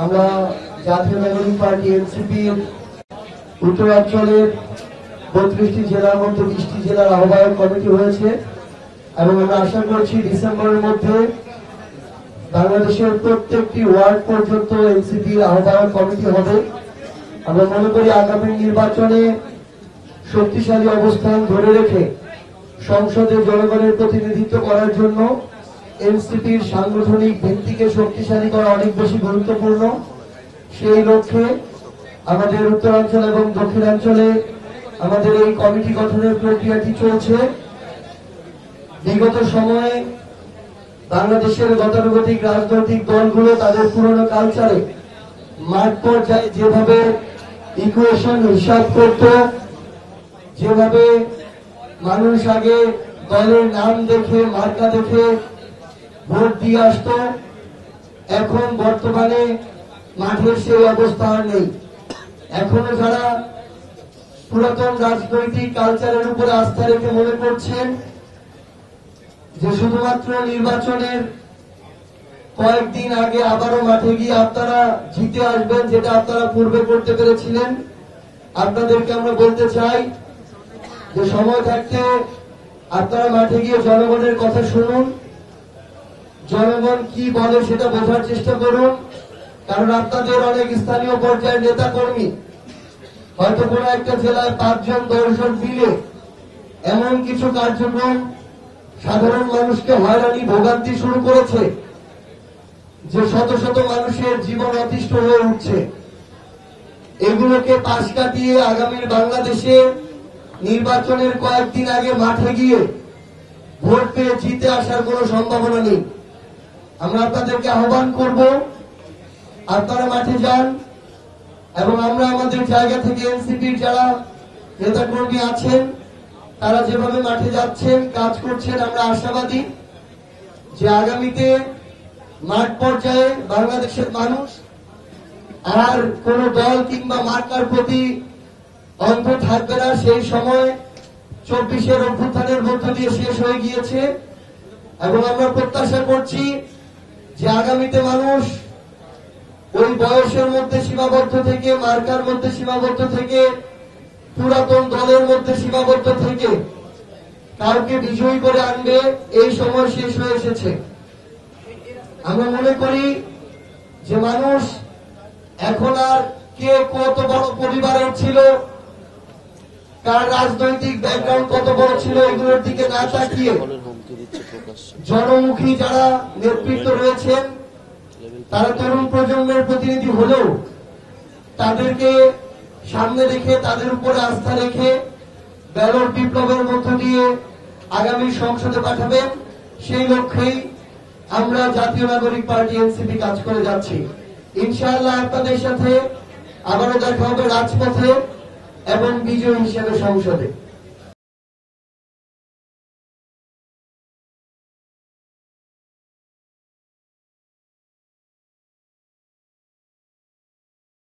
আমরা জাতীয় নাগরিক পার্টি এনসিপির উত্তরাঞ্চলের 32টি জেলার মধ্যে 20টি জেলার আহ্বায়ক কমিটি হয়েছে এবং আমরা আশা করছি ডিসেম্বরের মধ্যে বাংলাদেশের প্রত্যেকটি ওয়ার্ড পর্যন্ত এনসিপির আহ্বায়ক কমিটি হবে। আমরা মনে করি আগামী নির্বাচনে শক্তিশালী অবস্থান ধরে রেখে সংসদে জনগণের প্রতিনিধিত্ব করার জন্য এনসিপির সাংগঠনিক ভিত্তিকে শক্তিশালী করা অনেক বেশি গুরুত্বপূর্ণ। সেই লক্ষ্যে আমাদের উত্তরাঞ্চল এবং দক্ষিণাঞ্চলে আমাদের এই কমিটি গঠনের প্রক্রিয়াটি চলছে। বিগত সময়ে বাংলাদেশের গতানুগতিক রাজনৈতিক দলগুলো তাদের পুরনো কালচারে মাঠ পর্যায়ে যেভাবে ইকুয়েশন হিসাব করত, যেভাবে মানুষ আগে দলের নাম দেখে মার্কা দেখে ভোট দিয়ে আসত, এখন বর্তমানে মাঠের সেই অবস্থা আর নেই। এখনো যারা পুরাতন রাজনৈতিক কালচারের উপরে আস্থা রেখে মনে করছেন যে শুধুমাত্র নির্বাচনের কয়েকদিন আগে আবারও মাঠে গিয়ে আপনারা জিতে আসবেন, যেটা আপনারা পূর্বে করতে পেরেছিলেন, আপনাদেরকে আমরা বলতে চাই যে সময় থাকতে আপনারা মাঠে গিয়ে জনগণের কথা শুনুন, জনগণ কি বলে সেটা বোঝার চেষ্টা করুন। কারণ আপনাদের অনেক স্থানীয় পর্যায়ের নেতা কর্মী হয়তো কোন একটা জেলায় 5 জন 10 জন মিলে এমন কিছু কার্যক্রম সাধারণ মানুষকে হয়রানি ভোগান্তি শুরু করেছে যে শত শত মানুষের জীবন অতিষ্ঠ হয়ে উঠছে। এগুলোকে পাশ কাটিয়ে আগামীর বাংলাদেশে নির্বাচনের কয়েকদিন আগে মাঠে গিয়ে ভোট পেয়ে জিতে আসার কোন সম্ভাবনা নেই। আমরা আপনাদেরকে আহ্বান করব, আপনারা মাঠে যান এবং আমরা আমাদের জায়গা থেকে এনসিপির যারা নেতাকর্মী আছেন তারা যেভাবে মাঠে যাচ্ছেন কাজ করছেন, আমরা আশাবাদী যে আগামীতে মাঠ পর্যায়ে বাংলাদেশের মানুষ আর কোন দল কিংবা মার্কার প্রতি অন্ধ থাকবে না। সেই সময় 24-এর অভ্যুত্থানের মধ্য দিয়ে শেষ হয়ে গিয়েছে এবং আমরা প্রত্যাশা করছি যে আগামীতে মানুষ ওই বয়সের মধ্যে সীমাবদ্ধ থেকে, মার্কার মধ্যে সীমাবদ্ধ থেকে, পুরাতন দলের মধ্যে সীমাবদ্ধ থেকে কাউকে বিজয়ী করে আনবে। এই সময় শেষ হয়ে এসেছে। আমরা মনে করি যে মানুষ এখন আর কে কত বড় পরিবারের ছিল, কার রাজনৈতিক ব্যাকগ্রাউন্ড কত বড় ছিল, এগুলোর দিকে না তাকিয়ে জনমুখী যারা নেতৃত্ব রয়েছেন তারা তরুণ প্রজন্মের প্রতিনিধি হলেও তাদেরকে সামনে রেখে, তাদের উপরে আস্থা রেখে ব্যালট বিপ্লবের মধ্য দিয়ে আগামী সংসদে পাঠাবেন। সেই লক্ষ্যেই আমরা জাতীয় নাগরিক পার্টি এনসিপি কাজ করে যাচ্ছি। ইনশাআল্লাহ আপনাদের সাথে আবারও দেখা হবে রাজপথে এবং বিজয়ী হিসেবে সংসদে।